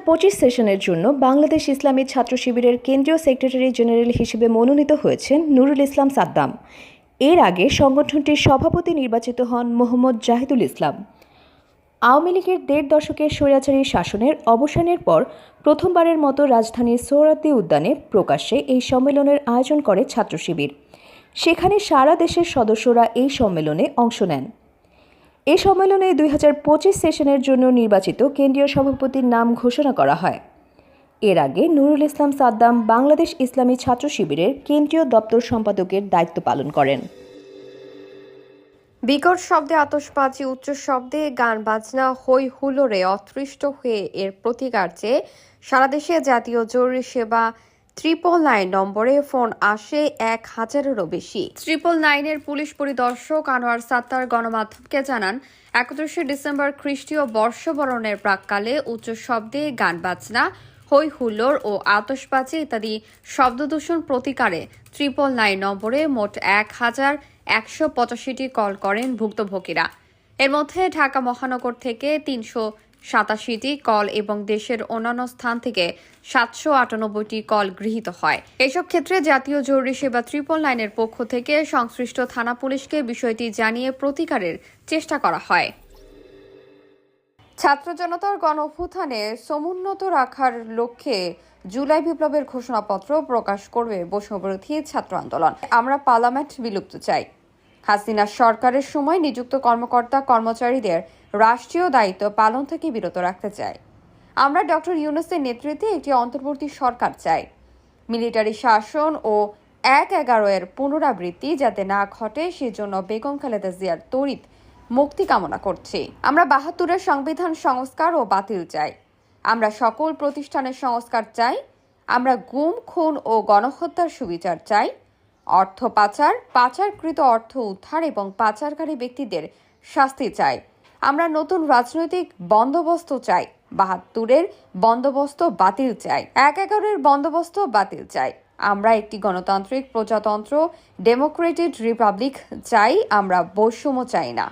2025 সেশনের জন্য বাংলাদেশ ইসলামী ছাত্র শিবিরের কেন্দ্রীয় সেক্রেটারি জেনারেল হিসেবে মনোনীত হয়েছেন নুরুল ইসলাম সাদ্দাম। এর আগে সংগঠনটির সভাপতি নির্বাচিত হন মোহাম্মদ জাহিদুল ইসলাম। আওয়ামী লীগের ১.৫ দশকের স্বৈরাচারী শাসনের অবসানের পর প্রথমবারের মতো রাজধানীর সোহরাওয়ার্দী উদ্যানে প্রকাশ্যে এই সম্মেলনের আয়োজন করে ছাত্র শিবির। সেখানে সারা দেশের সদস্যরা এই সম্মেলনে অংশ নেন। এই সম্মেলনে 2025 সেশনের জন্য নির্বাচিত কেন্দ্রীয় সভাপতির নাম ঘোষণা করা হয়। এর আগে নুরুল ইসলাম সাদ্দাম বাংলাদেশ ইসলামী ছাত্র শিবিরের কেন্দ্রীয় দপ্তর সম্পাদকের দায়িত্ব পালন করেন। বিকট শব্দে আতশবাজি, উচ্চ শব্দে গান বাজনা, হই হুল্লোড়ে অতৃষ্ট হয়ে এর প্রতিকার চেয়ে সারা দেশে জাতীয় জরুরি সেবা 999 নম্বরে ফোন আসে 1000-এরও বেশি। 999-এর পুলিশ পরিদর্শক আনোয়ার সাত্তার গণমাধ্যমকে জানান, 31শে ডিসেম্বর খ্রিস্টীয় বর্ষবরণের প্রাক্কালে উচ্চ শব্দে গান বাজনা, হই হুল্লোড় ও আতশবাজি ইত্যাদি শব্দদূষণ প্রতিকারে 999 নম্বরে মোট 1185টি কল করেন ভুক্তভোগীরা। এর মধ্যে ঢাকা মহানগর থেকে 387টি কল এবং দেশের অন্যান্য স্থান থেকে 798টি কল গৃহীত হয়। এসব ক্ষেত্রে জাতীয় জরুরি সেবা 999-এর পক্ষ থেকে সংশ্লিষ্ট থানা পুলিশকে বিষয়টি জানিয়ে প্রতিকারের চেষ্টা করা হয়। ছাত্র জনতার গণ-অভ্যুত্থানে সমুন্নত রাখার লক্ষ্যে জুলাই বিপ্লবের ঘোষণাপত্র প্রকাশ করবে বৈষম্যবিরোধী ছাত্র আন্দোলন। আমরা পার্লামেন্ট বিলুপ্ত চাই। হাসিনা সরকারের সময় নিযুক্ত কর্মকর্তা কর্মচারীদের রাষ্ট্রীয় দায়িত্ব পালন থেকে বিরত রাখতে চাই। আমরা ডক্টর ইউনূসের নেতৃত্বে একটি অন্তর্বর্তী সরকার চাই। মিলিটারি শাসন ও ১/১১-এর পুনরাবৃত্তি যাতে না ঘটে সেজন্য বেগম খালেদা জিয়ার তড়িৎ মুক্তি কামনা করছি। আমরা ৭২-এর সংবিধান সংস্কার ও বাতিল চাই। আমরা সকল প্রতিষ্ঠানের সংস্কার চাই। আমরা গুম, খুন ও গণহত্যার সুবিচার চাই। অর্থ পাচার, পাচারকৃত অর্থ উদ্ধার এবং পাচারকারী ব্যক্তিদের শাস্তি চাই। আমরা নতুন রাজনৈতিক বন্দোবস্ত চাই। ৭২-এর বন্দোবস্ত বাতিল চাই। ১/১১-এর বন্দোবস্ত বাতিল চাই। আমরা একটি গণতান্ত্রিক প্রজাতন্ত্র, ডেমোক্রেটিক রিপাবলিক চাই। আমরা বৈষম্য চাই না।